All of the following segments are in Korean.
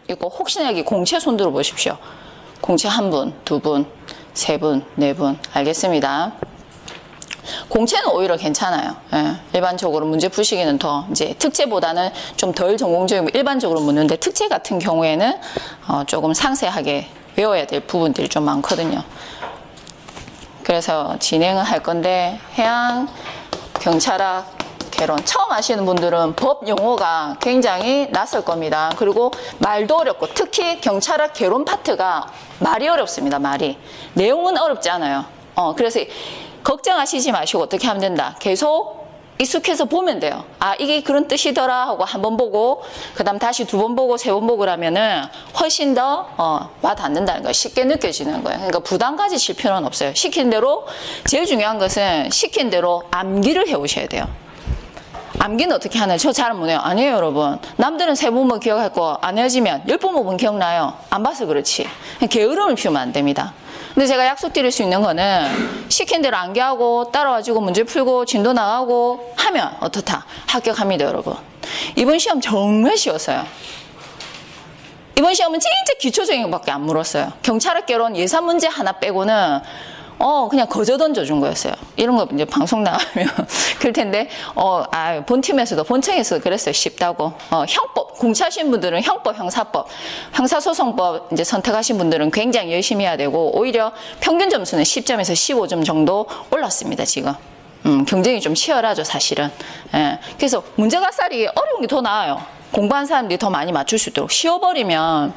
있고 혹시나 여기 공채 손 들어 보십시오. 공채 1분, 2분, 3분, 4분. 알겠습니다. 공채는 오히려 괜찮아요. 예, 일반적으로 문제 푸시기는 더 이제 특채보다는 좀 덜 전공적이고 일반적으로 묻는데 특채 같은 경우에는 조금 상세하게 외워야 될 부분들이 좀 많거든요. 그래서 진행을 할 건데 해양 경찰학 개론 처음 하시는 분들은 법 용어가 굉장히 낯설 겁니다. 그리고 말도 어렵고 특히 경찰학 개론 파트가 말이 어렵습니다. 말이 내용은 어렵지 않아요. 그래서 걱정하시지 마시고 어떻게 하면 된다. 계속 익숙해서 보면 돼요. 아, 이게 그런 뜻이더라 하고 한 번 보고 그 다음 다시 2번 보고 3번 보고 하면은 훨씬 더 와닿는다는 거예요. 쉽게 느껴지는 거예요. 그러니까 부담 가지실 필요는 없어요. 시킨 대로 제일 중요한 것은 시킨 대로 암기를 해오셔야 돼요. 암기는 어떻게 하나요? 저 잘 못해요. 아니에요, 여러분. 남들은 3번 보면 기억할 거 안 헤어지면 10번 보면 기억나요. 안 봐서 그렇지. 게으름을 피우면 안 됩니다. 근데 제가 약속드릴 수 있는 거는 시킨 대로 암기하고 따라와주고 문제 풀고 진도 나가고 하면 어떻다? 합격합니다, 여러분. 이번 시험 정말 쉬웠어요. 이번 시험은 진짜 기초적인 것밖에 안 물었어요. 경찰학 개론 예산 문제 하나 빼고는 그냥 거저 던져준 거였어요. 이런 거 이제 방송 나가면 그럴 텐데, 본팀에서도, 본청에서도 그랬어요. 쉽다고. 형법, 공차하신 분들은 형법, 형사법, 형사소송법 이제 선택하신 분들은 굉장히 열심히 해야 되고, 오히려 평균 점수는 10점에서 15점 정도 올랐습니다, 지금. 경쟁이 좀 치열하죠, 사실은. 예. 그래서 문제가쌀이 어려운 게 더 나아요. 공부한 사람들이 더 많이 맞출 수 있도록. 쉬워버리면,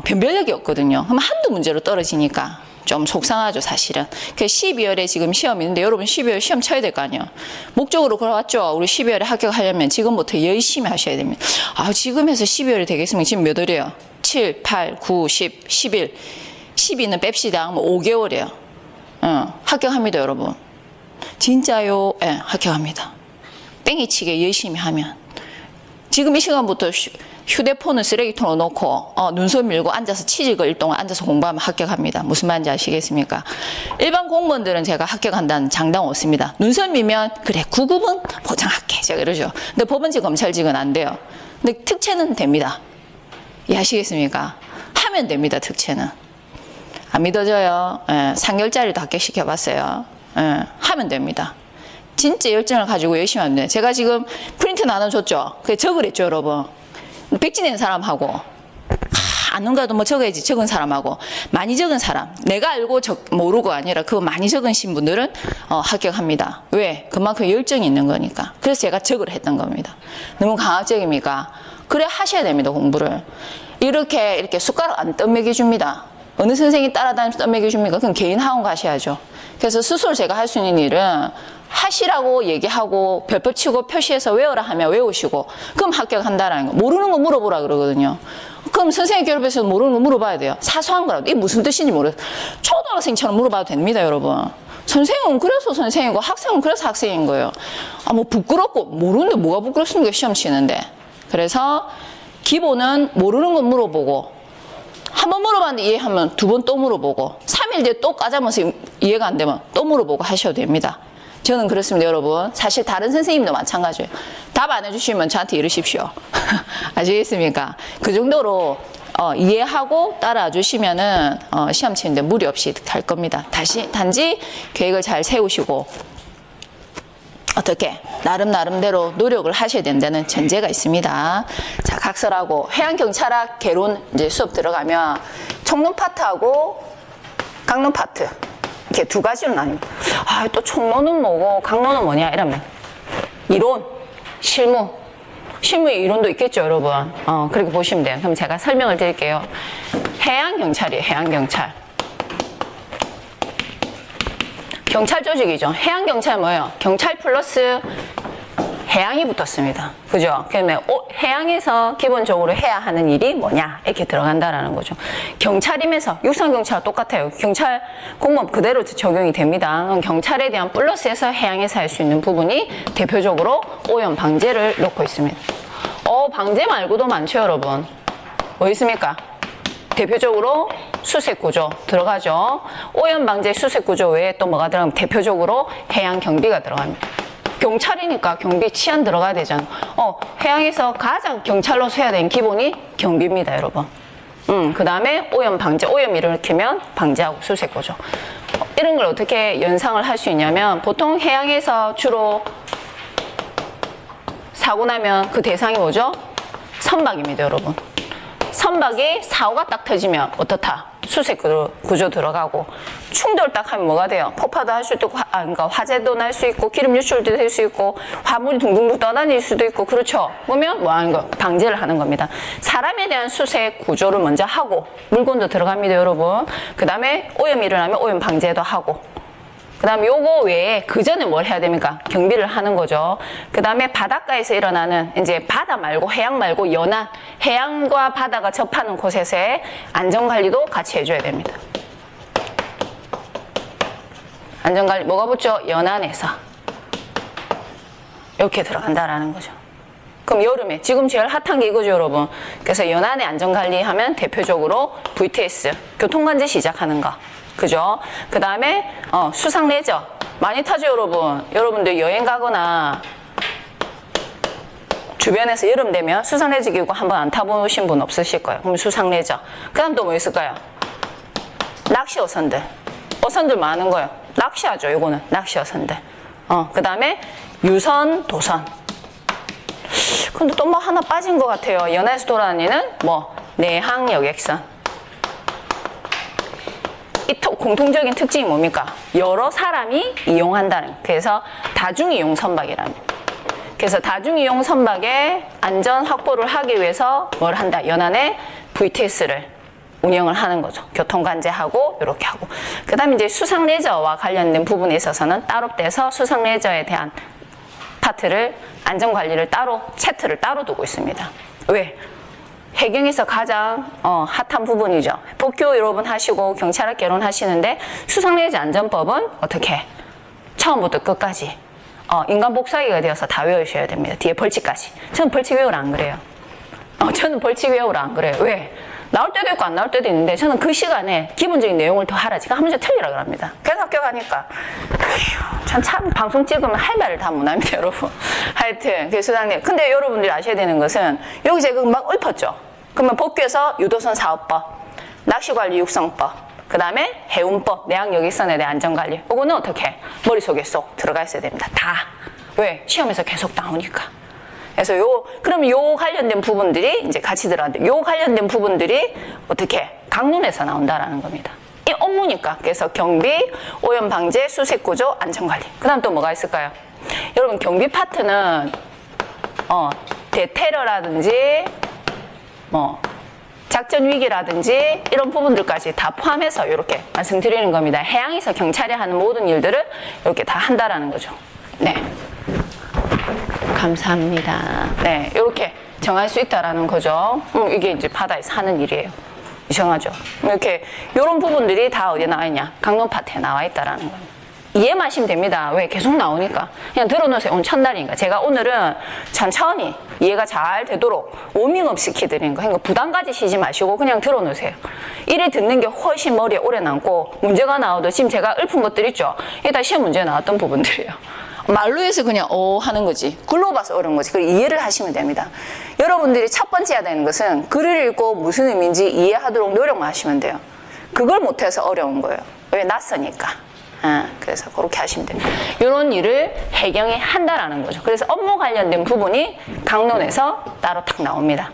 변별력이 없거든요. 그럼 한두 문제로 떨어지니까. 좀 속상하죠, 사실은. 그 12월에 지금 시험이 있는데 여러분 12월 시험 쳐야 될 거 아니에요. 목적으로 걸어왔죠. 우리 12월에 합격하려면 지금부터 열심히 하셔야 됩니다. 지금 해서 12월이 되겠으면 지금 몇 월이에요? 7, 8, 9, 10, 11. 12는 뺍시다. 5개월이에요. 합격합니다, 여러분. 진짜요? 예, 합격합니다. 땡이치게 열심히 하면. 지금 이 시간부터 휴대폰을 쓰레기통으로 놓고 눈썹 밀고 앉아서 치직을 1 동안 앉아서 공부하면 합격합니다. 무슨 말인지 아시겠습니까? 일반 공무원들은 제가 합격한다는 장담 없습니다. 눈썹 밀면 그래 9급은 보장할게 제가 이러죠. 근데 법원직 검찰직은 안 돼요. 근데 특채는 됩니다. 이해하시겠습니까? 하면 됩니다. 특채는. 안 믿어져요. 3개월짜리도 합격시켜봤어요. 하면 됩니다. 진짜 열정을 가지고 열심히 하면 돼요. 제가 지금 프린트 나눠줬죠. 그게 적으랬죠, 여러분. 백지낸 사람하고 아는 거라도 뭐 적어야지 적은 사람하고 많이 적은 사람 내가 알고 모르고 아니라 그거 많이 적으신 분들은 합격합니다. 왜? 그만큼 열정이 있는 거니까. 그래서 제가 적으라 했던 겁니다. 너무 강압적입니까? 그래 하셔야 됩니다. 공부를 이렇게 숟가락 안 떠먹여 줍니다. 어느 선생님이 따라다니면서 떠먹여 줍니까? 그럼 개인 학원 가셔야죠. 그래서 스스로 제가 할 수 있는 일은 하시라고 얘기하고 별표 치고 표시해서 외워라 하면 외우시고 그럼 합격한다라는 거. 모르는 거 물어보라 그러거든요. 그럼 선생님 교육에서 모르는 거 물어봐야 돼요. 사소한 거라도. 이게 무슨 뜻인지 모르겠어요. 초등학생처럼 물어봐도 됩니다, 여러분. 선생님은 그래서 선생이고 학생은 그래서 학생인 거예요. 뭐 부끄럽고 모르는데 뭐가 부끄럽습니까? 시험 치는데. 그래서 기본은 모르는 거 물어보고 한 번 물어봤는데 이해하면 2번 또 물어보고 3일 뒤에 또 까자면서 이해가 안 되면 또 물어보고 하셔도 됩니다. 저는 그렇습니다, 여러분. 사실 다른 선생님도 마찬가지예요. 답 안 해주시면 저한테 이러십시오. 아시겠습니까? 그 정도로 이해하고 따라와 주시면은 시험 치는데 무리 없이 갈 겁니다. 단지 계획을 잘 세우시고 어떻게 나름대로 노력을 하셔야 된다는 전제가 있습니다. 자, 각설하고 해양경찰학 개론 이제 수업 들어가면 총론 파트하고 강론 파트 이렇게 2가지로 나뉩니다. 또 총론은 뭐고 강론은 뭐냐 이러면 이론, 실무의 이론도 있겠죠, 여러분. 그렇게 보시면 돼요. 그럼 제가 설명을 드릴게요. 해양경찰이에요, 해양경찰. 경찰 조직이죠. 해양경찰 뭐예요? 경찰 플러스 해양이 붙었습니다. 그죠? 그러면 해양에서 기본적으로 해야 하는 일이 뭐냐? 이렇게 들어간다라는 거죠. 경찰이면서 육상경찰과 똑같아요. 경찰 공무원 그대로 적용이 됩니다. 경찰에 대한 플러스에서 해양에서 할 수 있는 부분이 대표적으로 오염 방제를 놓고 있습니다. 방제 말고도 많죠, 여러분. 뭐 있습니까? 대표적으로 수색구조 들어가죠. 오염 방제 수색구조 외에 또 뭐가 들어가면 대표적으로 해양 경비가 들어갑니다. 경찰이니까 경비 치안 들어가야 되잖아. 해양에서 가장 경찰로서 해야 되는 기본이 경비입니다, 여러분. 그 다음에 오염 방제, 오염 일으키면 방제하고 수색구조. 이런 걸 어떻게 연상을 할 수 있냐면, 보통 해양에서 주로 사고 나면 그 대상이 뭐죠? 선박입니다, 여러분. 선박이 사고가 딱 터지면 어떻다? 수색 구조 들어가고, 충돌 딱 하면 뭐가 돼요? 폭파도 할 수도 있고, 그러니까 화재도 날 수 있고, 기름 유출도 될 수 있고, 화물이 둥둥둥 떠다닐 수도 있고, 그렇죠? 그러면 뭐 하는 거? 방제를 하는 겁니다. 사람에 대한 수색 구조를 먼저 하고, 물건도 들어갑니다, 여러분. 그 다음에 오염이 일어나면 오염 방제도 하고, 그 다음에 요거 외에 그 전에 뭘 해야 됩니까? 경비를 하는 거죠. 그 다음에 바닷가에서 일어나는, 이제 바다 말고 해양 말고 연안, 해양과 바다가 접하는 곳에서의 안전관리도 같이 해줘야 됩니다. 안전관리 뭐가 붙죠? 연안에서 이렇게 들어간다라는 거죠. 그럼 여름에 지금 제일 핫한 게 이거죠, 여러분. 그래서 연안의 안전관리 하면 대표적으로 VTS, 교통관제 시작하는 거. 그죠? 그 다음에 수상 레저 많이 타죠, 여러분. 여러분들 여행 가거나 주변에서 여름 되면 수상 레저 기구 한번 안 타보신 분 없으실 거예요. 그럼 수상 레저. 그 다음 또 뭐 있을까요? 낚시 어선들. 어선들 많은 거예요. 낚시하죠, 요거는. 낚시 어선들. 그 다음에 유선, 도선. 근데 또 뭐 하나 빠진 것 같아요. 연안에서 돌아다니는 뭐 내항 여객선. 이 공통적인 특징이 뭡니까? 여러 사람이 이용한다는. 그래서 다중이용 선박이랍니다. 그래서 다중이용 선박의 안전 확보를 하기 위해서 뭘 한다? 연안에 VTS를 운영을 하는 거죠. 교통관제하고 이렇게 하고. 그 다음에 이제 수상 레저와 관련된 부분에 있어서는 따로 떼서 수상 레저에 대한 파트를 안전관리를 따로 차트를 따로 두고 있습니다. 왜? 해경에서 가장 핫한 부분이죠. 복교 여러분 하시고 경찰학 결혼하시는데 수상레저 안전법은 어떻게? 처음부터 끝까지 인간 복사기가 되어서 다 외우셔야 됩니다. 뒤에 벌칙까지. 저는 벌칙 외우라 안 그래요. 저는 벌칙 외우라 안 그래요. 왜? 나올 때도 있고 안 나올 때도 있는데 저는 그 시간에 기본적인 내용을 더 하라. 제가 한 문제 틀리라 그럽니다. 그래서 학교 가니까 참 방송 찍으면 할 말을 다 못합니다, 여러분. 하여튼 그 수상님. 근데 여러분들이 아셔야 되는 것은 여기 제가 막 읊었죠. 그러면 법규에서 유도선 사업법, 낚시관리 육성법, 그 다음에 해운법, 내항여객선에 대한 안전관리. 이거는 어떻게? 머릿속에 쏙 들어가 있어야 됩니다. 다. 왜? 시험에서 계속 나오니까. 그래서 그러면 요 관련된 부분들이 이제 같이 들어가는데, 요 관련된 부분들이 어떻게? 강론에서 나온다라는 겁니다. 이 업무니까. 그래서 경비, 오염 방제, 수색 구조, 안전관리. 그 다음 또 뭐가 있을까요? 여러분, 경비 파트는, 대테러라든지, 작전 위기라든지 이런 부분들까지 다 포함해서 이렇게 말씀드리는 겁니다. 해양에서 경찰이 하는 모든 일들을 이렇게 다 한다라는 거죠. 네. 감사합니다. 네, 이렇게 정할 수 있다라는 거죠. 이게 이제 바다에서 하는 일이에요. 이상하죠? 이렇게 이런 부분들이 다 어디에 나와 있냐? 강론 파트에 나와 있다라는 겁니다. 이해만 하시면 됩니다. 왜? 계속 나오니까. 그냥 들어놓으세요. 오늘 첫날이니까. 제가 오늘은 천천히 이해가 잘 되도록 워밍업 시켜드리는 거. 그러니까 부담 가지시지 마시고 그냥 들어놓으세요. 이래 듣는 게 훨씬 머리에 오래 남고, 문제가 나와도 지금 제가 읊은 것들 있죠? 이게 다 시험 문제에 나왔던 부분들이에요. 말로 해서 그냥 하는 거지. 글로 봐서 어려운 거지. 그걸 이해를 하시면 됩니다. 여러분들이 첫 번째 해야 되는 것은 글을 읽고 무슨 의미인지 이해하도록 노력만 하시면 돼요. 그걸 못해서 어려운 거예요. 왜? 낯서니까. 그래서 그렇게 하시면 됩니다. 이런 일을 해경이 한다라는 거죠. 그래서 업무 관련된 부분이 강론에서 따로 탁 나옵니다.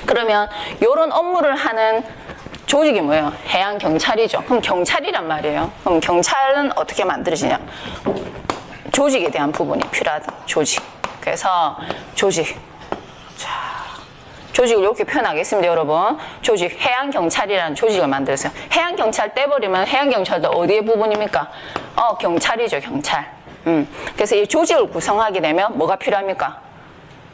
그러면 이런 업무를 하는 조직이 뭐예요? 해양경찰이죠. 그럼 경찰이란 말이에요. 그럼 경찰은 어떻게 만들어지냐? 조직에 대한 부분이 필요하다. 조직. 그래서 조직. 조직을 이렇게 표현하겠습니다, 여러분. 조직, 해양경찰이라는 조직을 만들었어요. 해양경찰 떼버리면 해양경찰도 어디의 부분입니까? 경찰이죠, 경찰. 그래서 이 조직을 구성하게 되면 뭐가 필요합니까?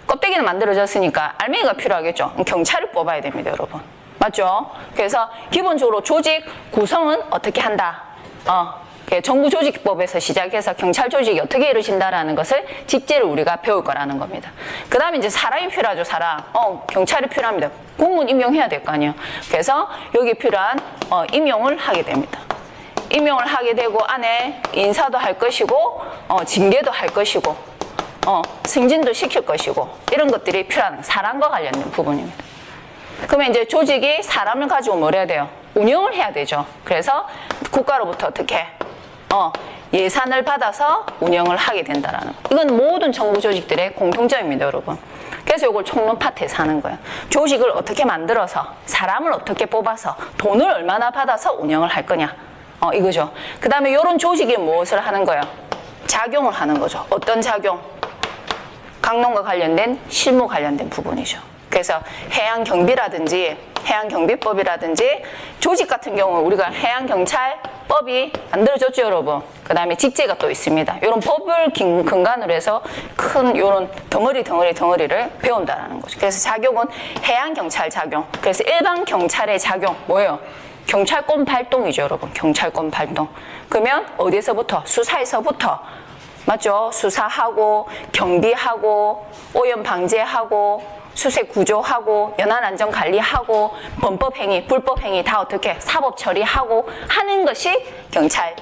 껍데기는 만들어졌으니까 알맹이가 필요하겠죠. 경찰을 뽑아야 됩니다, 여러분. 맞죠? 그래서 기본적으로 조직 구성은 어떻게 한다? 정부조직법에서 시작해서 경찰 조직이 어떻게 이루어진다라는 것을 직제를 우리가 배울 거라는 겁니다. 그 다음에 이제 사람이 필요하죠, 사람. 경찰이 필요합니다. 공무원 임용해야 될 거 아니에요. 그래서 여기 필요한 임용을 하게 됩니다. 임용을 하게 되고 안에 인사도 할 것이고 징계도 할 것이고, 승진도 시킬 것이고, 이런 것들이 필요한 사람과 관련된 부분입니다. 그러면 이제 조직이 사람을 가지고 뭘 해야 돼요? 운영을 해야 되죠. 그래서 국가로부터 어떻게 예산을 받아서 운영을 하게 된다라는 거. 이건 모든 정부 조직들의 공통점입니다, 여러분. 그래서 이걸 총론 파트에서 하는 거예요. 조직을 어떻게 만들어서, 사람을 어떻게 뽑아서, 돈을 얼마나 받아서 운영을 할 거냐. 이거죠. 그 다음에 이런 조직이 무엇을 하는 거예요? 작용을 하는 거죠. 어떤 작용? 강론과 관련된 실무 관련된 부분이죠. 그래서 해양경비라든지 해양경비법이라든지 조직 같은 경우 우리가 해양경찰법이 만들어졌죠, 여러분. 그 다음에 직제가 또 있습니다. 이런 법을 근간으로 해서 큰 이런 덩어리를 배운다라는 거죠. 그래서 작용은 해양경찰 작용. 그래서 일반 경찰의 작용 뭐예요? 경찰권 발동이죠, 여러분. 경찰권 발동. 그러면 어디에서부터? 수사에서부터. 맞죠? 수사하고 경비하고 오염 방제하고 수색 구조하고 연안 안전 관리하고 범법행위, 불법행위 다 어떻게 사법 처리하고 하는 것이 경찰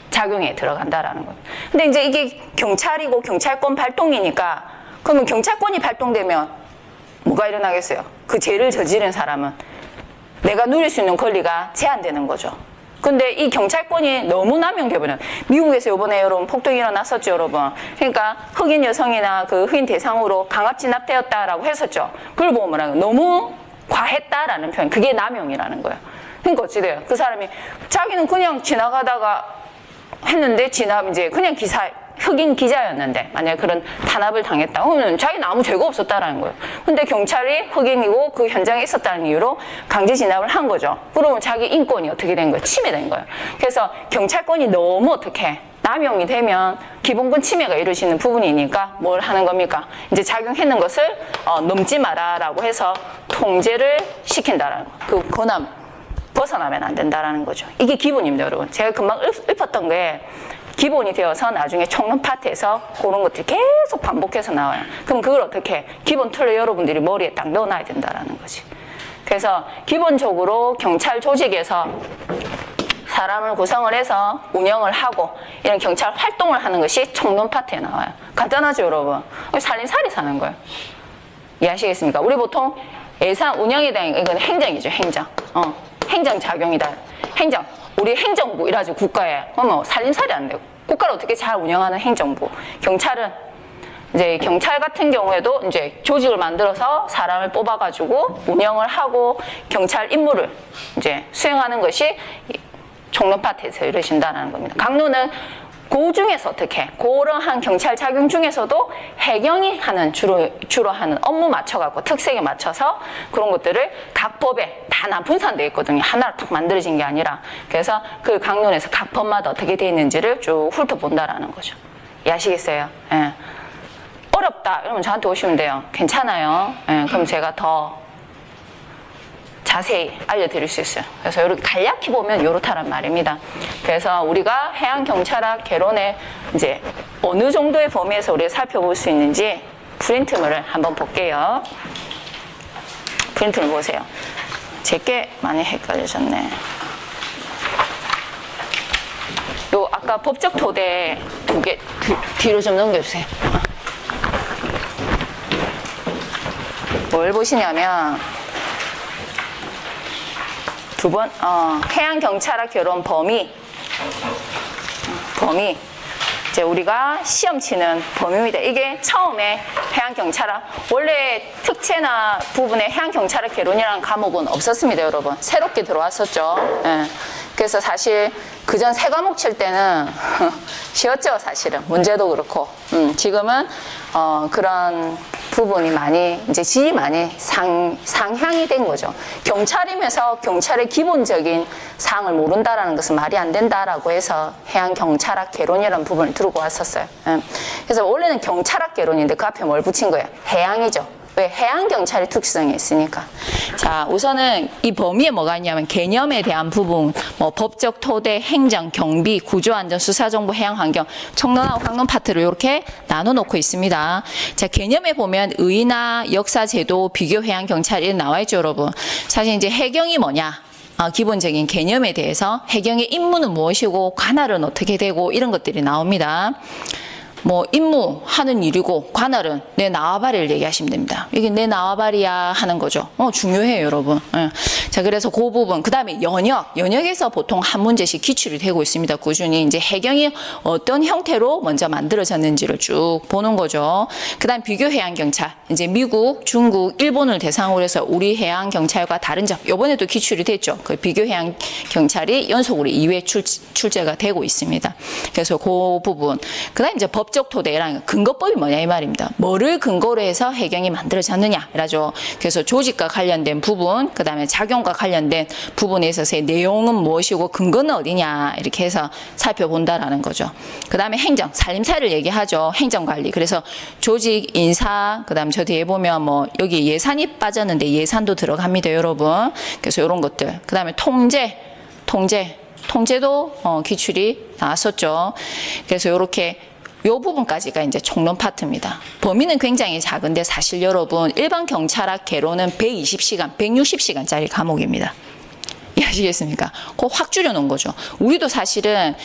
작용에 들어간다라는 거예요. 근데 이제 이게 경찰이고 경찰권 발동이니까 그러면 경찰권이 발동되면 뭐가 일어나겠어요? 그 죄를 저지른 사람은 내가 누릴 수 있는 권리가 제한되는 거죠. 근데 이 경찰권이 너무 남용되버려요. 미국에서 이번에 여러분 폭동이 일어났었죠, 여러분. 그러니까 흑인 여성이나 그 흑인 대상으로 강압 진압되었다라고 했었죠. 그걸 보고 뭐라고 너무 과했다라는 표현. 그게 남용이라는 거예요. 그러니까 어찌돼요? 그 사람이 자기는 그냥 지나가다가 했는데 이제 그냥 흑인 기자였는데 만약에 그런 탄압을 당했다. 그러면 자기는 아무 죄가 없었다라는 거예요. 근데 경찰이 흑인이고 그 현장에 있었다는 이유로 강제 진압을 한 거죠. 그러면 자기 인권이 어떻게 된 거예요? 침해된 거예요. 그래서 경찰권이 너무 어떻게 남용이 되면 기본권 침해가 이루어지는 부분이니까 뭘 하는 겁니까? 이제 작용했는 것을 넘지 마라라고 해서 통제를 시킨다라는 거. 그 권한 벗어나면 안 된다라는 거죠. 이게 기본입니다, 여러분. 제가 금방 읊었던 게 기본이 되어서 나중에 총론 파트에서 그런 것들이 계속 반복해서 나와요. 그럼 그걸 어떻게 기본 틀을 여러분들이 머리에 딱 넣어놔야 된다라는 거지. 그래서 기본적으로 경찰 조직에서 사람을 구성을 해서 운영을 하고 이런 경찰 활동을 하는 것이 총론 파트에 나와요. 간단하죠, 여러분. 살림살이 사는 거예요. 이해하시겠습니까? 우리 보통 예산 운영에 대한 이건 행정이죠, 행정. 행정작용이다. 행정. 우리 행정부 이라죠, 국가에. 살림살이 안 되고. 국가를 어떻게 잘 운영하는 행정부. 경찰은 이제 경찰 같은 경우에도 이제 조직을 만들어서 사람을 뽑아가지고 운영을 하고 경찰 임무를 이제 수행하는 것이 총론 파트에서 이루어진다는 겁니다. 강론은 그 중에서 어떻게 그러한 경찰 작용 중에서도 해경이 하는 주로 하는 업무 맞춰갖고 특색에 맞춰서 그런 것들을 각 법에 다 분산되어 있거든요. 하나로 탁 만들어진 게 아니라. 그래서 그 강론에서 각 법마다 어떻게 되어 있는지를 쭉 훑어본다라는 거죠. 이해하시겠어요? 예. 어렵다 이러면 저한테 오시면 돼요. 괜찮아요. 예. 그럼 제가 더 자세히 알려드릴 수 있어요. 그래서 이렇게 간략히 보면 이렇다란 말입니다. 그래서 우리가 해양경찰학 개론의 이제 어느 정도의 범위에서 우리가 살펴볼 수 있는지 프린트물을 한번 볼게요. 프린트물 보세요. 제게 많이 헷갈려졌네. 요 아까 법적 토대 2개 뒤로 좀 넘겨주세요. 뭘 보시냐면 두 번, 해양경찰학 결혼 범위. 이제 우리가 시험 치는 범위입니다. 이게 처음에 해양경찰학, 원래 특채나 부분에 해양경찰학 개론이라는 과목은 없었습니다, 여러분. 새롭게 들어왔었죠. 예. 그래서 사실 그전 세 과목 칠 때는 쉬웠죠, 사실은. 문제도 그렇고. 지금은 그런 부분이 많이 이제 질이 많이 상향이 된 거죠. 경찰이면서 경찰의 기본적인 사항을 모른다라는 것은 말이 안 된다라고 해서 해양경찰학 개론이라는 부분을 들고 왔었어요. 그래서 원래는 경찰학 개론인데 그 앞에 뭘 붙인 거예요? 해양이죠. 왜? 해양경찰의 특수성이 있으니까. 자, 우선은 이 범위에 뭐가 있냐면 개념에 대한 부분, 뭐 법적 토대, 행정, 경비, 구조안전, 수사정보, 해양환경, 총론하고 강론 파트를 이렇게 나눠놓고 있습니다. 자, 개념에 보면 의나 역사제도, 비교 해양경찰 이런 나와 있죠, 여러분. 사실 이제 해경이 뭐냐? 기본적인 개념에 대해서 해경의 임무는 무엇이고 관할은 어떻게 되고 이런 것들이 나옵니다. 뭐 임무 하는 일이고 관할은 내 나와바리를 얘기하시면 됩니다. 이게 내 나와바리야 하는 거죠. 중요해요, 여러분. 자, 그래서 그 부분. 그 다음에 연역에서 보통 한 문제씩 기출이 되고 있습니다. 꾸준히 이제 해경이 어떤 형태로 먼저 만들어졌는지를 쭉 보는 거죠. 그 다음 비교 해양 경찰. 이제 미국, 중국, 일본을 대상으로 해서 우리 해양 경찰과 다른 점. 이번에도 기출이 됐죠. 그 비교 해양 경찰이 연속으로 2회 출제가 되고 있습니다. 그래서 그 부분. 그 다음 이제 법적 토대라는 근거법이 뭐냐 이 말입니다. 뭐를 근거로 해서 해경이 만들어졌느냐 이라죠. 그래서 조직과 관련된 부분, 그 다음에 작용과 관련된 부분에 있어서의 내용은 무엇이고 근거는 어디냐 이렇게 해서 살펴본다라는 거죠. 그 다음에 행정, 살림살이를 얘기하죠. 행정관리. 그래서 조직, 인사, 그 다음 저 뒤에 보면 뭐 여기 예산이 빠졌는데 예산도 들어갑니다, 여러분. 그래서 이런 것들. 그 다음에 통제도 기출이 나왔었죠. 그래서 이렇게 요 부분까지가 이제 총론 파트입니다. 범위는 굉장히 작은데 사실 여러분 일반 경찰학 개론은 120시간, 160시간짜리 과목입니다. 이해하시겠습니까? 그거 확 줄여놓은 거죠. 우리도 사실은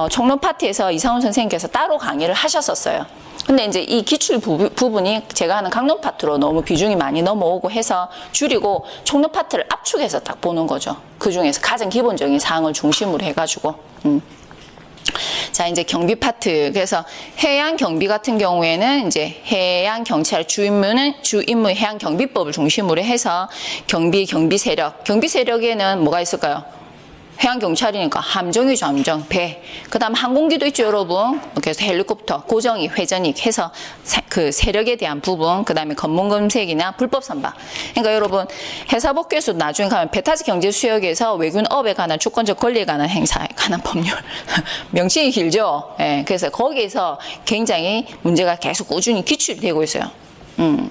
총론 파트에서 이상훈 선생님께서 따로 강의를 하셨었어요. 근데 이제 이 기출 부분이 제가 하는 강론 파트로 너무 비중이 많이 넘어오고 해서 줄이고 총론 파트를 압축해서 딱 보는 거죠. 그 중에서 가장 기본적인 사항을 중심으로 해가지고. 자, 이제 경비 파트. 그래서 해양 경비 같은 경우에는 이제 해양 경찰 주임무 해양 경비법을 중심으로 해서 경비 세력. 경비 세력에는 뭐가 있을까요? 해양 경찰이니까 함정이죠, 함정, 배. 그다음 항공기도 있죠, 여러분. 그래서 헬리콥터, 고정익, 회전익 해서 그 세력에 대한 부분. 그다음에 검문 검색이나 불법 선박. 그러니까 여러분 해사법규에서 나중에 가면 배타지 경제 수역에서 외군업에 관한 주권적 권리에 관한 행사에 관한 법률 명칭이 길죠. 예, 그래서 거기에서 굉장히 문제가 계속 꾸준히 기출이 되고 있어요.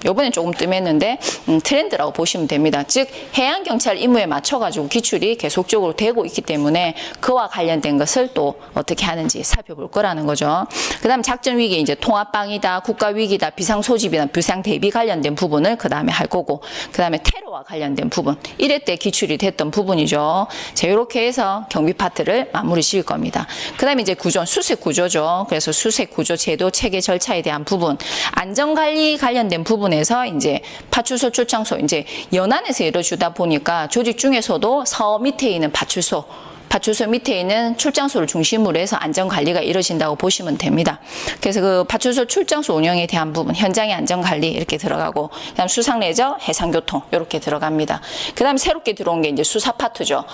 요번엔 조금 뜸했는데 트렌드라고 보시면 됩니다. 즉 해양경찰 임무에 맞춰가지고 기출이 계속적으로 되고 있기 때문에 그와 관련된 것을 또 어떻게 하는지 살펴볼 거라는 거죠. 그 다음 작전위기 이제 통합방위다, 국가위기다, 비상소집이나 비상대비 관련된 부분을 그 다음에 할 거고, 그 다음에 테러와 관련된 부분 1회 때 기출이 됐던 부분이죠. 자, 이렇게 해서 경비 파트를 마무리 지을 겁니다. 그 다음에 이제 구조, 수색구조죠. 그래서 수색구조 제도, 체계, 절차에 대한 부분, 안전관리 관련된 부분에서 이제 파출소 출장소 이제 연안에서 이루어지다 보니까 조직 중에서도 사업 밑에 있는 파출소 밑에 있는 출장소를 중심으로 해서 안전관리가 이루어진다고 보시면 됩니다. 그래서 그 파출소 출장소 운영에 대한 부분, 현장의 안전관리 이렇게 들어가고, 그 다음 수상레저, 해상교통 이렇게 들어갑니다. 그 다음 새롭게 들어온 게 이제 수사 파트죠.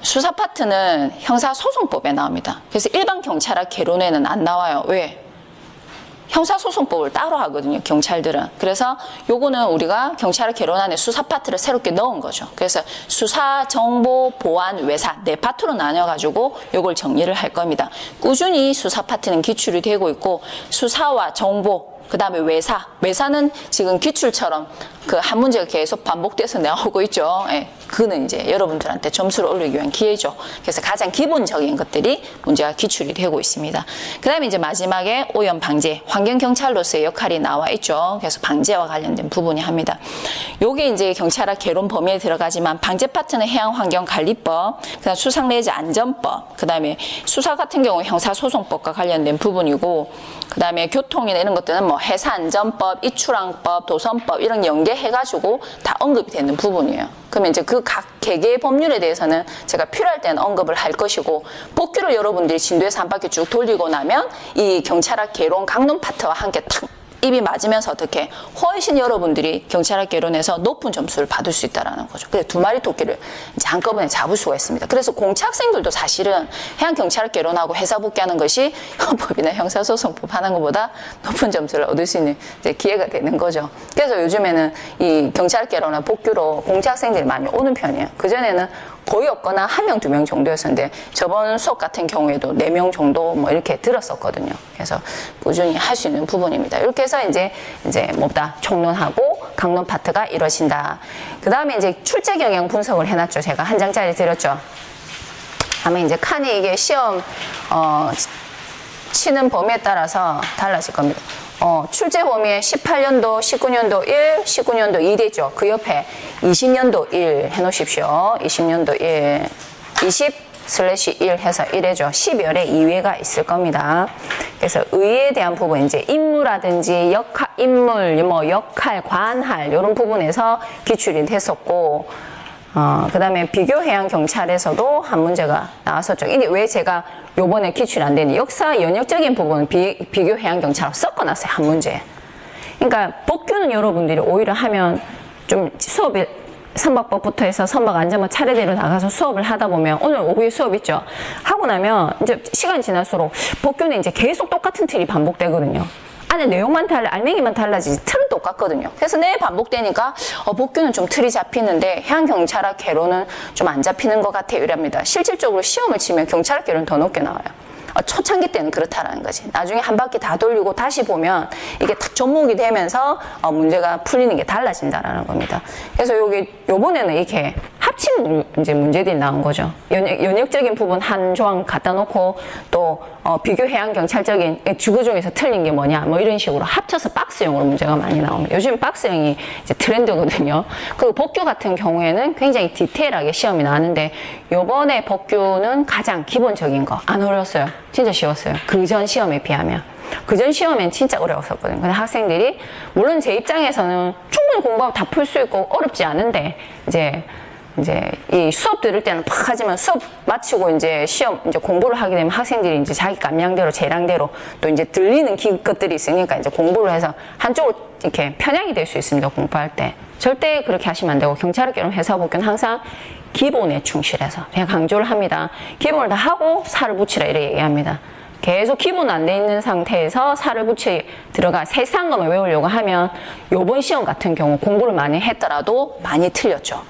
수사 파트는 형사소송법에 나옵니다. 그래서 일반 경찰학 개론에는 안 나와요. 왜? 형사소송법을 따로 하거든요, 경찰들은. 그래서 요거는 우리가 경찰학 개론 안에 수사 파트를 새롭게 넣은 거죠. 그래서 수사, 정보, 보안, 외사 네 파트로 나뉘어가지고 요걸 정리를 할 겁니다. 꾸준히 수사 파트는 기출이 되고 있고, 수사와 정보, 그 다음에 외사는 지금 기출처럼 그 한 문제가 계속 반복돼서 나오고 있죠. 예, 그거는 이제 여러분들한테 점수를 올리기 위한 기회죠. 그래서 가장 기본적인 것들이 문제가 기출이 되고 있습니다. 그 다음에 이제 마지막에 오염 방제, 환경경찰로서의 역할이 나와 있죠. 그래서 방제와 관련된 부분이 합니다. 요게 이제 경찰학 개론 범위에 들어가지만 방제 파트는 해양환경관리법, 그 다음 수상레저 안전법, 그 다음에 수사 같은 경우 형사소송법과 관련된 부분이고, 그 다음에 교통이나 이런 것들은 뭐 해사안전법, 이출항법, 도선법 이런 연계해가지고 다 언급이 되는 부분이에요. 그러면 이제 그 각 개개의 법률에 대해서는 제가 필요할 때는 언급을 할 것이고, 복귀를 여러분들이 진도에서 한 바퀴 쭉 돌리고 나면 이 경찰학 개론 강론 파트와 함께 탁 입이 맞으면서 어떻게 훨씬 여러분들이 경찰학 개론에서 높은 점수를 받을 수 있다는 거죠. 그래서 두 마리 토끼를 이제 한꺼번에 잡을 수가 있습니다. 그래서 공채 학생들도 사실은 해양경찰학 개론하고 회사 복귀하는 것이 형법이나 형사소송법 하는 것보다 높은 점수를 얻을 수 있는 이제 기회가 되는 거죠. 그래서 요즘에는 이 경찰학 개론이나 복귀로 공채 학생들이 많이 오는 편이에요. 그전에는 거의 없거나 1명, 2명 정도였었는데 저번 수업 같은 경우에도 4명 정도 뭐 이렇게 들었었거든요. 그래서 꾸준히 할 수 있는 부분입니다. 이렇게 해서 이제 뭐다 총론하고 강론 파트가 이루어진다. 그 다음에 이제 출제 경향 분석을 해놨죠. 제가 한 장짜리 드렸죠. 다음에 이제 칸이 이게 시험 치는 범위에 따라서 달라질 겁니다. 출제 범위에 18년도, 19년도 1, 19년도 2 되죠. 그 옆에 20년도 1 해놓으십시오. 20년도 1. 20/1 해서 1회죠. 12월에 2회가 있을 겁니다. 그래서 의에 대한 부분, 이제 임무라든지 역할, 인물, 뭐 역할, 관할 이런 부분에서 기출이 됐었고, 그 다음에 비교해양 경찰에서도 한 문제가 나왔었죠. 이게 왜 제가 요번에 기출이 안 되니? 역사 연역적인 부분은 비교해양 경찰하고 섞어놨어요. 한 문제. 그러니까 법규는 여러분들이 오히려 하면 좀 수업이 선박법부터 해서 선박 안전모 차례대로 나가서 수업을 하다 보면 오늘 오후에 수업 있죠. 하고 나면 이제 시간이 지날수록 법규는 이제 계속 똑같은 틀이 반복되거든요. 안에 내용만 알맹이만 달라지지 틀은 똑같거든요. 그래서 내 반복되니까 법규는 좀 틀이 잡히는데 해양경찰학 개론은 좀 안 잡히는 것 같아요. 이랍니다. 실질적으로 시험을 치면 경찰학 개론은 더 높게 나와요. 초창기 때는 그렇다라는 거지. 나중에 한 바퀴 다 돌리고 다시 보면 이게 딱 접목이 되면서 문제가 풀리는 게 달라진다라는 겁니다. 그래서 요번에는 이렇게 합친 이제 문제들이 나온 거죠. 연역적인 부분 한 조항 갖다 놓고 또 비교 해양 경찰적인 주거 중에서 틀린 게 뭐냐 뭐 이런 식으로 합쳐서 박스형으로 문제가 많이 나옵니다. 요즘 박스형이 이제 트렌드거든요. 그리고 법규 같은 경우에는 굉장히 디테일하게 시험이 나왔는데 요번에 법규는 가장 기본적인 거 안 어려웠어요. 진짜 쉬웠어요. 그전 시험에 비하면. 그전 시험엔 진짜 어려웠었거든요. 근데 학생들이 물론 제 입장에서는 충분히 공부하면 다 풀 수 있고 어렵지 않은데 이제 이 수업 들을 때는 팍 하지만 수업 마치고 이제 시험 이제 공부를 하게 되면 학생들이 이제 자기 감량대로 재량대로 또 이제 들리는 것들이 있으니까 이제 공부를 해서 한쪽으로 이렇게 편향이 될 수 있습니다. 공부할 때. 절대 그렇게 하시면 안 되고 경찰학교는 회사복귀는 항상 기본에 충실해서 그냥 강조를 합니다. 기본을 다 하고 살을 붙이라 이렇게 얘기합니다. 계속 기본 안 돼 있는 상태에서 살을 들어가 세세한 것만 외우려고 하면 요번 시험 같은 경우 공부를 많이 했더라도 많이 틀렸죠.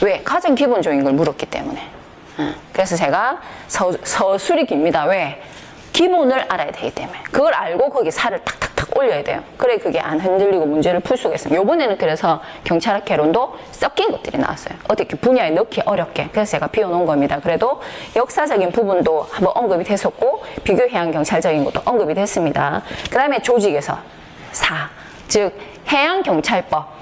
왜? 가장 기본적인 걸 물었기 때문에. 그래서 제가 서술이 깁니다. 왜? 기본을 알아야 되기 때문에. 그걸 알고 거기 살을 탁탁탁 올려야 돼요. 그래 그게 안 흔들리고 문제를 풀 수가 있어요. 요번에는 그래서 경찰학 개론도 섞인 것들이 나왔어요. 어떻게 분야에 넣기 어렵게. 그래서 제가 비워놓은 겁니다. 그래도 역사적인 부분도 한번 언급이 됐었고 비교해양 경찰적인 것도 언급이 됐습니다. 그 다음에 조직에서 즉 해양경찰법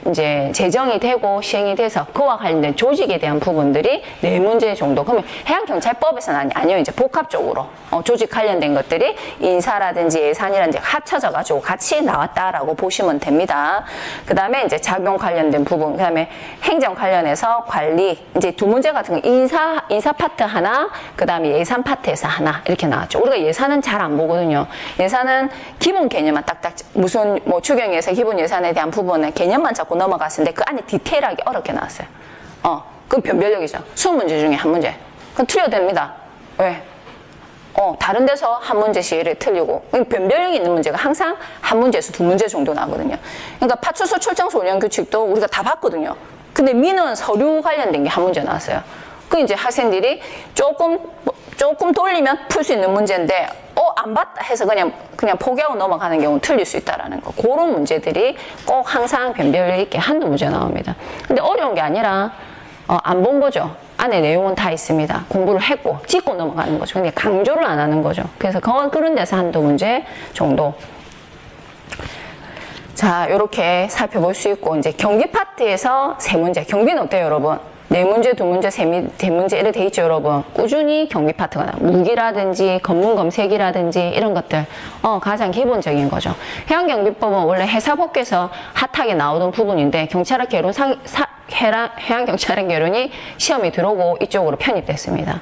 이제 제정이 되고 시행이 돼서 그와 관련된 조직에 대한 부분들이 4문제 정도. 그러면 해양경찰법에서는 아니요. 이제 복합적으로 조직 관련된 것들이 인사라든지 예산이라든지 합쳐져 가지고 같이 나왔다라고 보시면 됩니다. 그 다음에 이제 작용 관련된 부분, 그 다음에 행정 관련해서 관리, 이제 2문제 같은 거 인사 파트 하나, 그 다음에 예산 파트에서 하나 이렇게 나왔죠. 우리가 예산은 잘 안 보거든요. 예산은 기본 개념만 딱딱 무슨 뭐 추경에서 기본 예산에 대한 부분은 개념만 잡고 넘어갔는데 그 안에 디테일하게 어렵게 나왔어요. 그 변별력이죠. 20문제 중에 한 문제. 그럼 틀려도 됩니다. 왜? 다른 데서 한 문제씩 예를 틀리고 변별력이 있는 문제가 항상 한 문제에서 2문제 정도 나거든요. 그러니까 파출소 출장소 운영 규칙도 우리가 다 봤거든요. 근데 민원 서류 관련된 게 한 문제 나왔어요. 그 이제 학생들이 조금 돌리면 풀 수 있는 문제인데 안 봤다 해서 그냥 포기하고 넘어가는 경우는 틀릴 수 있다라는 거. 그런 문제들이 꼭 항상 변별력 있게 한두 문제 나옵니다. 근데 어려운 게 아니라 안 본 거죠. 안에 내용은 다 있습니다. 공부를 했고 짚고 넘어가는 거죠. 근데 강조를 안 하는 거죠. 그래서 그런 데서 한두 문제 정도. 자, 이렇게 살펴볼 수 있고 이제 경비 파트에서 3문제. 경비는 어때요, 여러분? 4문제, 2문제, 3문제 이렇게 돼 있죠, 여러분. 꾸준히 경비 파트가 나와요. 무기라든지 검문 검색이라든지 이런 것들 가장 기본적인 거죠. 해양경비법은 원래 해사법규에서 핫하게 나오던 부분인데 경찰학 개론 해양경찰학 개론이 시험이 들어오고 이쪽으로 편입됐습니다.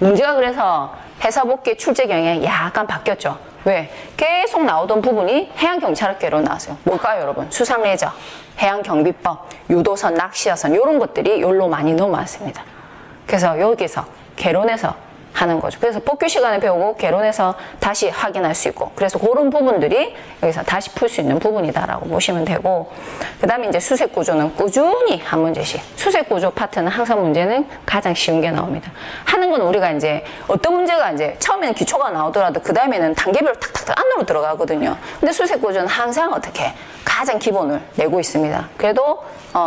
문제가 그래서 해사법규 출제 경향이 약간 바뀌었죠. 왜? 계속 나오던 부분이 해양경찰학 개론 나왔어요. 뭘까요, 여러분? 수상레저, 해양경비법, 유도선, 낚시어선 이런 것들이 여기로 많이 넘어왔습니다. 그래서 여기서 개론에서 하는 거죠. 그래서 법규 시간에 배우고 개론에서 다시 확인할 수 있고 그래서 그런 부분들이 여기서 다시 풀 수 있는 부분이다라고 보시면 되고 그 다음에 이제 수색구조는 꾸준히 한 문제씩 수색구조 파트는 항상 문제는 가장 쉬운 게 나옵니다. 하는 건 우리가 이제 어떤 문제가 이제 처음에는 기초가 나오더라도 그 다음에는 단계별로 탁탁탁 안으로 들어가거든요. 근데 수색구조는 항상 어떻게 가장 기본을 내고 있습니다. 그래도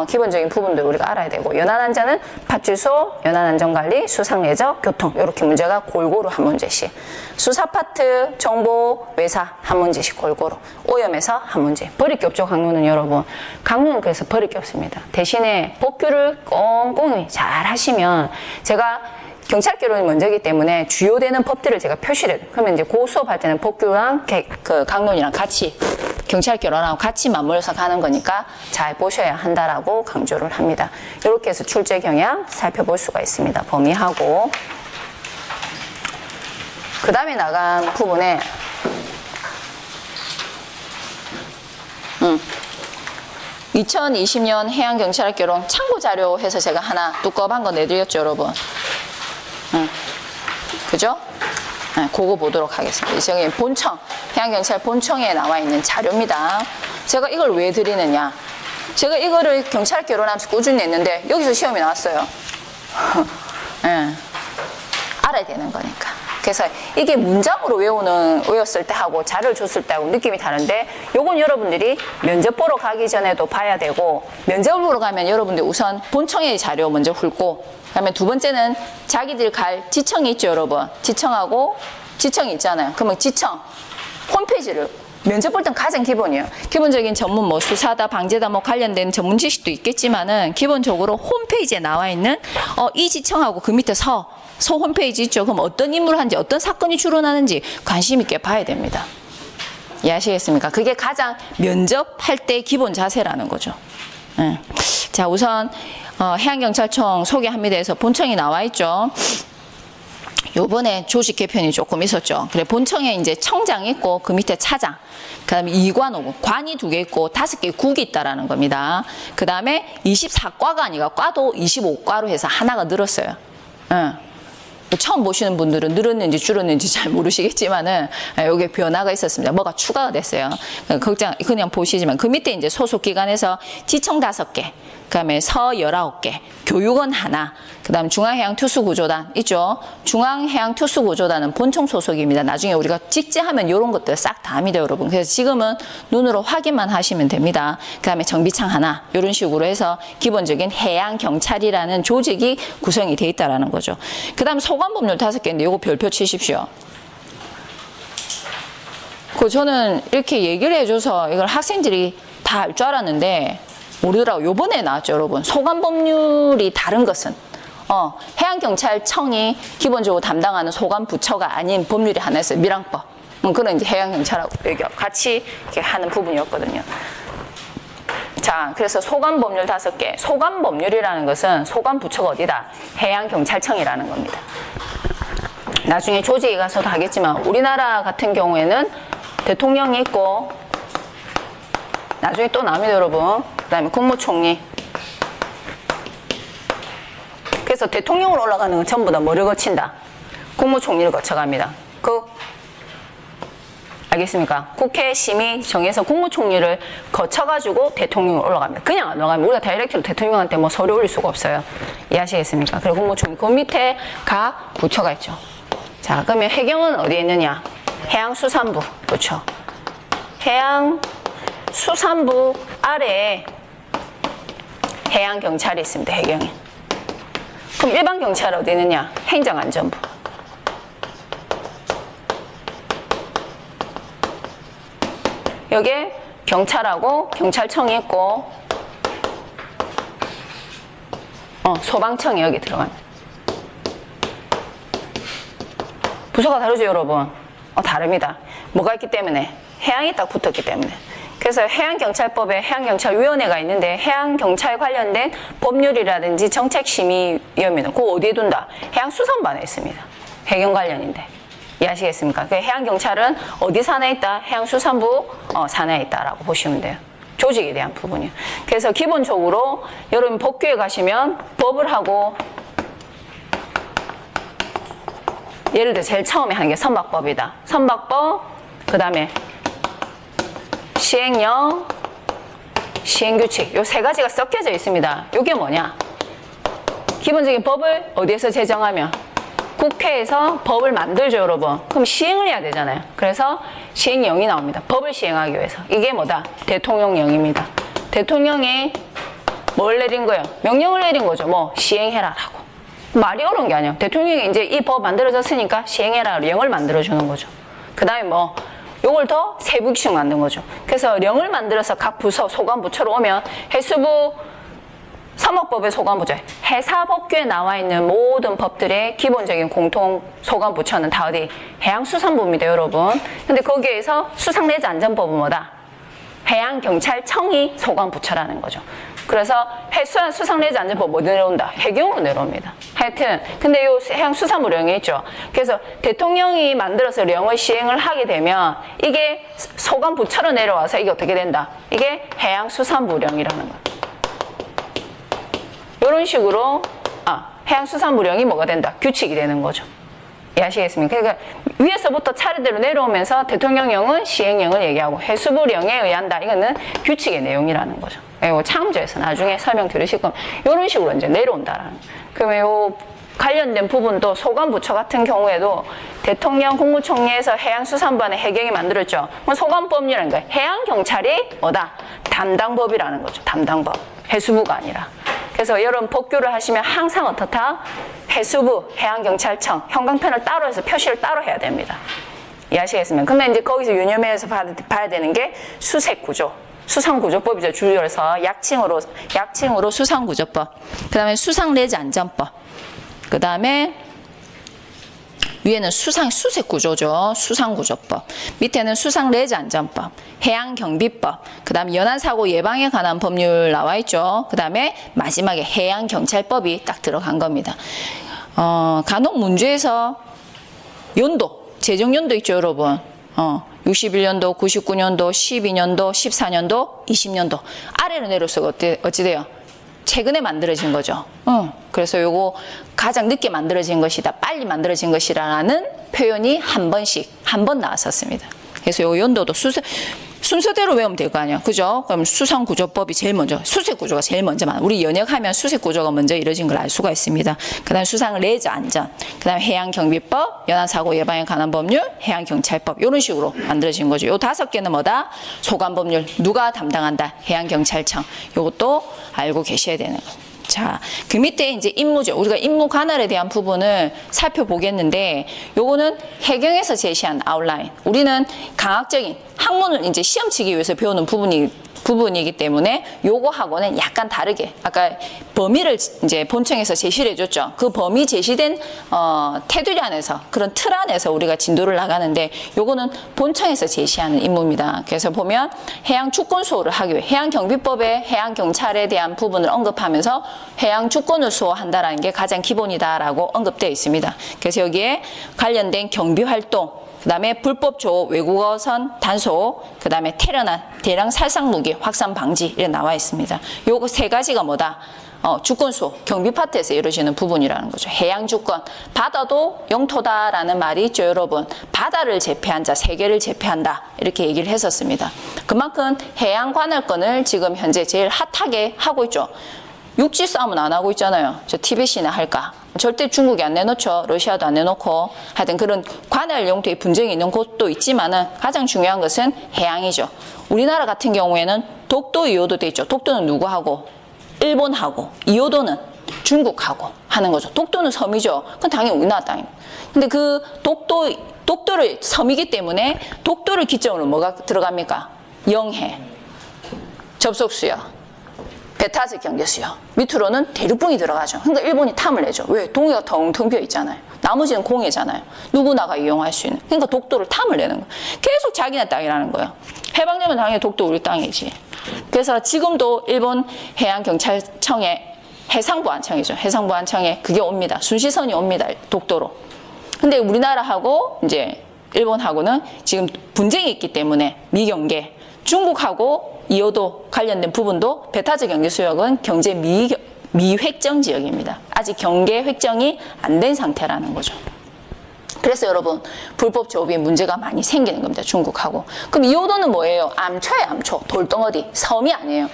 기본적인 부분들 우리가 알아야 되고 연안안전은 파출소, 연안안전관리, 수상레저, 교통 이렇게 문제가 골고루 한 문제씩. 수사 파트, 정보, 외사 한 문제씩 골고루. 오염에서 한 문제. 버릴 게 없죠, 강론은 여러분. 강론은 그래서 버릴 게 없습니다. 대신에 복규를 꼼꼼히 잘 하시면 제가 경찰 개론이 먼저이기 때문에 주요되는 법들을 제가 표시를 해요. 그러면 이제 그 수업할 때는 복규랑 그 강론이랑 같이 경찰 개론하고 같이 맞물려서 가는 거니까 잘 보셔야 한다라고 강조를 합니다. 이렇게 해서 출제 경향 살펴볼 수가 있습니다. 범위하고 그 다음에 나간 부분에 2020년 해양경찰학 개론 참고자료 해서 제가 하나 두꺼운 거 내드렸죠, 여러분. 그죠? 네, 그거 보도록 하겠습니다. 저기 본청, 해양경찰 본청에 나와 있는 자료입니다. 제가 이걸 왜 드리느냐. 제가 이거를 경찰 개론하면서 꾸준히 냈는데 여기서 시험이 나왔어요. 네, 알아야 되는 거니까. 그래서 이게 문장으로 외웠을 때 하고 자료를 줬을 때 하고 느낌이 다른데 요건 여러분들이 면접 보러 가기 전에도 봐야 되고 면접을 보러 가면 여러분들 우선 본청의 자료 먼저 훑고 그다음에 두 번째는 자기들 갈 지청이 있죠, 여러분. 지청하고 지청이 있잖아요. 그러면 지청 홈페이지를 면접 볼 땐 가장 기본이에요. 기본적인 전문 뭐 수사다, 방제다 뭐 관련된 전문 지식도 있겠지만은 기본적으로 홈페이지에 나와 있는 이 지청하고 그 밑에 서 홈페이지 있죠. 그럼 어떤 인물을 하는지 어떤 사건이 주로나는지 관심 있게 봐야 됩니다. 이해하시겠습니까? 그게 가장 면접할 때 기본 자세라는 거죠. 자, 우선 해양경찰청 소개합니다 해서 본청이 나와 있죠. 요번에 조직 개편이 조금 있었죠. 그래, 본청에 이제 청장 있고 그 밑에 차장, 그 다음에 2관, 5관, 관이 2개 있고 5개 국이 있다라는 겁니다. 그 다음에 24과가 아니라 과도 25과로 해서 하나가 늘었어요. 처음 보시는 분들은 늘었는지 줄었는지 잘 모르시겠지만은 여기에 변화가 있었습니다. 뭐가 추가가 됐어요. 그냥 보시지만 그 밑에 이제 소속 기관에서 지청 5개, 그다음에 서 19개, 교육원 하나, 그다음 중앙해양투수구조단 있죠. 중앙해양투수구조단은 본청 소속입니다. 나중에 우리가 직제하면 이런 것들 싹 다 합니다, 여러분. 그래서 지금은 눈으로 확인만 하시면 됩니다. 그다음에 정비창 하나, 이런 식으로 해서 기본적인 해양경찰이라는 조직이 구성이 돼 있다라는 거죠. 그다음 소관법률 5개인데 요거 별표 치십시오. 저는 이렇게 얘기를 해줘서 이걸 학생들이 다 알 줄 알았는데 모르더라고. 요번에 나왔죠, 여러분. 소관법률이 다른 것은 해양경찰청이 기본적으로 담당하는 소관부처가 아닌 법률이 하나 있어요. 밀항법. 그런 이제 해양경찰하고 같이 이렇게 하는 부분이었거든요. 자, 그래서 소관법률 5개. 소관법률이라는 것은 소관부처가 어디다? 해양경찰청이라는 겁니다. 나중에 조직에 가서도 하겠지만 우리나라 같은 경우에는 대통령이 있고 나중에 또 나옵니다, 여러분. 그 다음에 국무총리. 그래서 대통령으로 올라가는 건 전부 다 뭐를 거친다? 국무총리를 거쳐갑니다. 알겠습니까? 국회 심의 정해서 국무총리를 거쳐가지고 대통령으로 올라갑니다. 그냥 안 올라가면 우리가 다이렉트로 대통령한테 뭐 서류 올릴 수가 없어요. 이해하시겠습니까? 그리고 국무총리. 그 밑에 각 부처가 있죠. 자, 그러면 해경은 어디에 있느냐? 해양수산부. 그렇죠. 해양수산부 아래에 해양경찰이 있습니다. 해경이. 그럼 일반 경찰은 어디 있느냐? 행정안전부. 여기에 경찰하고 경찰청이 있고 소방청이 여기 들어갑니다. 부서가 다르죠, 여러분? 다릅니다. 뭐가 있기 때문에? 해양이 딱 붙었기 때문에. 그래서 해양경찰법에 해양경찰위원회가 있는데 해양경찰 관련된 법률이라든지 정책심의위원회는 그거 어디에 둔다? 해양수산부 안에 있습니다. 해경 관련인데. 이해하시겠습니까? 그 해양경찰은 어디 산하에 있다? 해양수산부 산하에 있다라고 보시면 돼요. 조직에 대한 부분이요. 그래서 기본적으로 여러분 법규에 가시면 법을 하고 예를 들어 제일 처음에 하는 게 선박법이다. 선박법, 그 다음에 시행령, 시행규칙 요 3가지가 섞여져 있습니다. 이게 뭐냐? 기본적인 법을 어디에서 제정하면? 국회에서 법을 만들죠, 여러분. 그럼 시행을 해야 되잖아요. 그래서 시행령이 나옵니다. 법을 시행하기 위해서. 이게 뭐다? 대통령령입니다. 대통령이 뭘 내린 거예요? 명령을 내린 거죠. 뭐 시행해라라고. 말이 어려운 게 아니에요. 대통령이 이제 이 법 만들어졌으니까 시행해라. 령을 만들어주는 거죠. 그 다음에 뭐 요걸 더 세부규칙 만든 거죠. 그래서 령을 만들어서 각 부서 소관부처로 오면 해수부 사법법의 소관부처, 해사법규에 나와 있는 모든 법들의 기본적인 공통 소관부처는 다 어디? 해양수산부입니다, 여러분. 근데 거기에서 수상내자안전법은 뭐다? 해양경찰청이 소관부처라는 거죠. 그래서 수상내자안전법 뭐 내려온다? 해경으로 내려옵니다. 하여튼 근데 요 해양수산부령이 있죠. 그래서 대통령이 만들어서 령을 시행을 하게 되면 이게 소관부처로 내려와서 이게 어떻게 된다? 이게 해양수산부령이라는 거예요. 이런 식으로 해양수산부령이 뭐가 된다? 규칙이 되는 거죠. 이해하시겠습니까? 그러니까 위에서부터 차례대로 내려오면서 대통령령은 시행령을 얘기하고 해수부령에 의한다. 이거는 규칙의 내용이라는 거죠. 이거 참조해서 나중에 설명 들으실 거면 이런 식으로 이제 내려온다라는 거예요. 그러면 요 관련된 부분도 소관부처 같은 경우에도 대통령 국무총리에서 해양수산부안에 해경이 만들었죠. 소관법률이라는 거예요. 해양경찰이 뭐다? 담당법이라는 거죠. 담당법. 해수부가 아니라. 그래서 여러분 법규를 하시면 항상 어떻다? 해수부, 해양경찰청, 형광펜을 따로 해서 표시를 따로 해야 됩니다. 이해하시겠습니까? 근데 이제 거기서 유념해서 봐야 되는 게 수색구조. 수상구조법이죠. 줄여서 약칭으로 수상구조법. 그 다음에 수상내자안전법. 그 다음에 위에는 수색구조죠. 수상구조법. 밑에는 수상내자안전법, 해양경비법, 그 다음에 연안사고 예방에 관한 법률 나와 있죠. 그 다음에 마지막에 해양경찰법이 딱 들어간 겁니다. 간혹 문제에서 연도, 재정연도 있죠, 여러분. 61년도, 99년도, 12년도, 14년도, 20년도. 아래로 내려서 어찌 돼요? 최근에 만들어진 거죠. 그래서 요거 가장 늦게 만들어진 것이다, 빨리 만들어진 것이라는 표현이 한 번 나왔었습니다. 그래서 요 연도도 순서대로 외우면 될 거 아니야. 그죠? 그럼 수상구조법이 제일 먼저, 수색구조가 제일 먼저 우리 연역하면 수색구조가 먼저 이루어진 걸 알 수가 있습니다. 그 다음에 수상내자안전, 그 다음에 해양경비법, 연안사고 예방에 관한 법률, 해양경찰법, 이런 식으로 만들어진 거죠. 요 5개는 뭐다? 소관법률, 누가 담당한다? 해양경찰청. 요것도 알고 계셔야 되는 거예요. 자, 그 밑에 이제 임무죠. 우리가 임무 관할에 대한 부분을 살펴보겠는데, 요거는 해경에서 제시한 아웃라인. 우리는 강학적인 학문을 이제 시험 치기 위해서 배우는 부분이기 때문에 요거하고는 약간 다르게, 아까 범위를 이제 본청에서 제시를 해줬죠. 그 범위 제시된 테두리 안에서, 그런 틀 안에서 우리가 진도를 나가는데, 요거는 본청에서 제시하는 임무입니다. 그래서 보면 해양주권 수호를 하기 위해 해양경비법에 해양경찰에 대한 부분을 언급하면서 해양주권을 수호한다라는 게 가장 기본이다라고 언급되어 있습니다. 그래서 여기에 관련된 경비활동, 그 다음에 불법 조업, 외국어선 단속, 그 다음에 테러나 대량 살상무기 확산 방지 이렇게 나와 있습니다. 요거 3가지가 뭐다? 주권수호, 경비 파트에서 이루어지는 부분이라는 거죠. 해양주권, 바다도 영토다라는 말이 있죠, 여러분. 바다를 제패한 자, 세계를 제패한다 이렇게 얘기를 했었습니다. 그만큼 해양관할권을 지금 현재 제일 핫하게 하고 있죠. 육지 싸움은 안 하고 있잖아요. 저 티벳이나 할까? 절대 중국이 안 내놓죠. 러시아도 안 내놓고. 하여튼 그런 관할 영토에 분쟁이 있는 곳도 있지만은 가장 중요한 것은 해양이죠. 우리나라 같은 경우에는 독도, 이호도 돼 있죠. 독도는 누구하고? 일본하고. 이호도는 중국하고 하는 거죠. 독도는 섬이죠. 그건 당연히 우리나라 땅입니다. 근데 그 독도를 섬이기 때문에 독도를 기점으로 뭐가 들어갑니까? 영해, 접속수요, 배타적 경계수요. 밑으로는 대륙붕이 들어가죠. 그러니까 일본이 탐을 내죠. 왜? 동해가 텅텅 비어 있잖아요. 나머지는 공해잖아요. 누구나가 이용할 수 있는. 그러니까 독도를 탐을 내는 거예요. 계속 자기네 땅이라는 거예요. 해방되면 당연히 독도 우리 땅이지. 그래서 지금도 일본 해양경찰청에 해상보안청이죠. 해상보안청에 그게 옵니다. 순시선이 옵니다. 독도로. 근데 우리나라하고 이제 일본하고는 지금 분쟁이 있기 때문에 미경계, 중국하고 이호도 관련된 부분도 배타적 경계수역은 경제 미획정 지역입니다. 아직 경계 획정이 안 된 상태라는 거죠. 그래서 여러분 불법 조업이 문제가 많이 생기는 겁니다. 중국하고. 그럼 이호도는 뭐예요? 암초예요. 암초. 돌덩어리. 섬이 아니에요.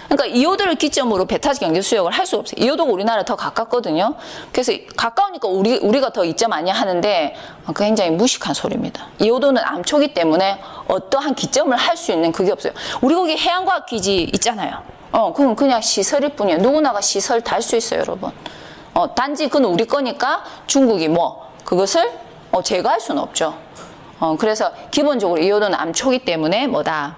그러니까 이호도를 기점으로 배타적 경제수역을 할 수 없어요. 이호도가 우리나라 더 가깝거든요. 그래서 가까우니까 우리가 더 이점 아니야 하는데 굉장히 무식한 소리입니다. 이호도는 암초기 때문에 어떠한 기점을 할 수 있는 그게 없어요. 우리 거기 해양과학기지 있잖아요. 그건 그냥 시설일 뿐이에요. 누구나가 시설 달 수 있어요, 여러분. 단지 그건 우리 거니까 중국이 뭐 그것을 제거할 수는 없죠. 그래서 기본적으로 이효도는 암초기 때문에 뭐다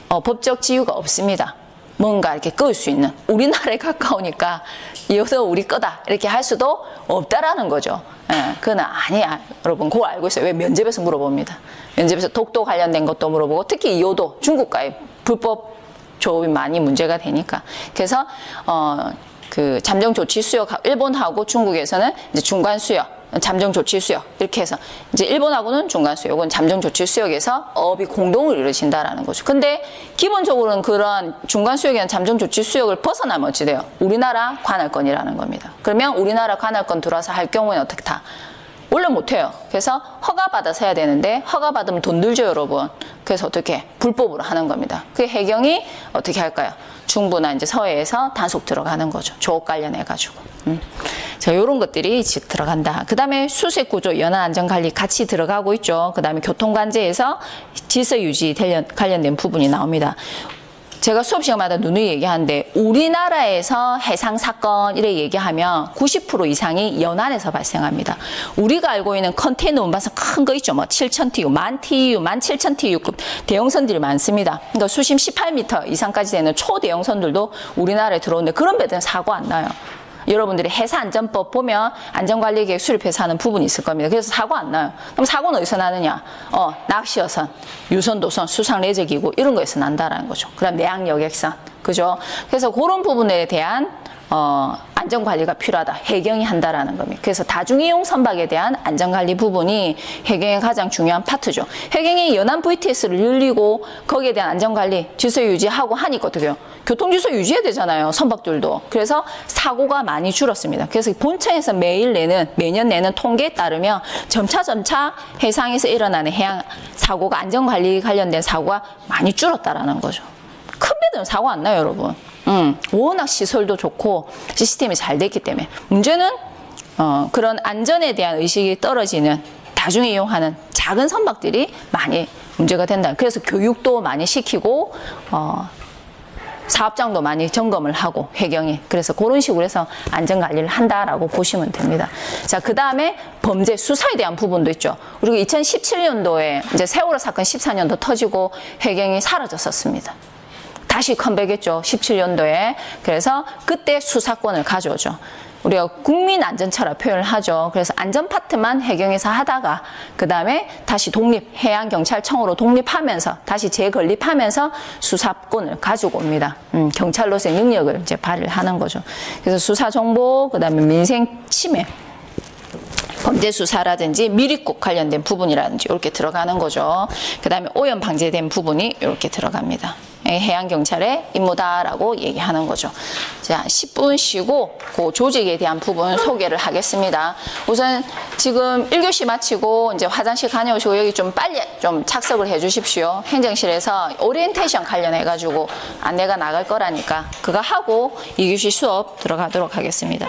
법적 지위가 없습니다. 뭔가 이렇게 끌 수 있는 우리나라에 가까우니까 이효도 우리 거다 이렇게 할 수도 없다라는 거죠. 예, 그건 아니야. 여러분 그거 알고 있어요. 왜 면접에서 물어봅니다. 면접에서 독도 관련된 것도 물어보고 특히 이효도 중국과의 불법 조업이 많이 문제가 되니까. 그래서 그 잠정 조치 수역 일본하고 중국에서는 이제 중간 수역 잠정 조치 수역 이렇게 해서 이제 일본하고는 중간 수역은 잠정 조치 수역에서 어업이 공동을 이루어진다라는 거죠. 근데 기본적으로는 그런 중간 수역이나 잠정 조치 수역을 벗어나면 어찌 돼요? 우리나라 관할권이라는 겁니다. 그러면 우리나라 관할권 들어와서 할 경우에는 어떻게 다? 원래 못해요. 그래서 허가받아서 해야 되는데 허가받으면 돈 들죠 여러분. 그래서 어떻게? 불법으로 하는 겁니다. 그 해경이 어떻게 할까요? 중부나 이제 서해에서 단속 들어가는 거죠. 조업 관련해가지고. 자, 요런 것들이 들어간다. 그 다음에 수색구조, 연안안전관리 같이 들어가고 있죠. 그 다음에 교통관제에서 질서유지 관련된 부분이 나옵니다. 제가 수업 시간마다 누누이 얘기하는데 우리나라에서 해상사건 이래 얘기하면 90% 이상이 연안에서 발생합니다. 우리가 알고 있는 컨테이너 운반선 큰 거 있죠. 뭐 7,000TU, 10,000TU, 17,000TU급 대형선들이 많습니다. 그러니까 수심 18m 이상까지 되는 초대형선들도 우리나라에 들어오는데 그런 배들은 사고 안 나요. 여러분들이 해사안전법 보면 안전관리계획 수립해서 하는 부분이 있을 겁니다. 그래서 사고 안 나요. 그럼 사고는 어디서 나느냐? 낚시어선, 유선도선, 수상레저기구 이런 거에서 난다라는 거죠. 그다음 내항여객선, 그죠? 그래서 그런 부분에 대한 안전관리가 필요하다. 해경이 한다라는 겁니다. 그래서 다중이용 선박에 대한 안전관리 부분이 해경의 가장 중요한 파트죠. 해경이 연안 VTS를 늘리고 거기에 대한 안전관리, 질서 유지하고 하니까 어떻게 해요? 교통질서 유지해야 되잖아요. 선박들도. 그래서 사고가 많이 줄었습니다. 그래서 본청에서 매년 내는 통계에 따르면 점차 해상에서 일어나는 해양 사고가 안전관리 관련된 사고가 많이 줄었다라는 거죠. 큰 배들은 사고 안 나요, 여러분. 워낙 시설도 좋고 시스템이 잘 됐기 때문에. 문제는 그런 안전에 대한 의식이 떨어지는 다중에 이용하는 작은 선박들이 많이 문제가 된다. 그래서 교육도 많이 시키고 사업장도 많이 점검을 하고 해경이. 그래서 그런 식으로 해서 안전관리를 한다라고 보시면 됩니다. 자, 그 다음에 범죄 수사에 대한 부분도 있죠. 그리고 2017년도에 이제 세월호 사건 14년도 터지고 해경이 사라졌었습니다. 다시 컴백했죠. 17년도에. 그래서 그때 수사권을 가져오죠. 우리가 국민안전처라 표현을 하죠. 그래서 안전 파트만 해경에서 하다가 그 다음에 다시 해양경찰청으로 독립하면서 다시 재건립하면서 수사권을 가지고 옵니다. 경찰로서의 능력을 이제 발휘를 하는 거죠. 그래서 수사정보, 그 다음에 민생 침해, 범죄 수사라든지 미리국 관련된 부분이라든지 이렇게 들어가는 거죠. 그 다음에 오염 방제된 부분이 이렇게 들어갑니다. 해양경찰의 임무다라고 얘기하는 거죠. 자, 10분 쉬고 그 조직에 대한 부분 소개를 하겠습니다. 우선 지금 1교시 마치고 이제 화장실 다녀오시고 여기 좀 빨리 좀 착석을 해 주십시오. 행정실에서 오리엔테이션 관련해가지고 안내가 나갈 거라니까 그거 하고 2교시 수업 들어가도록 하겠습니다.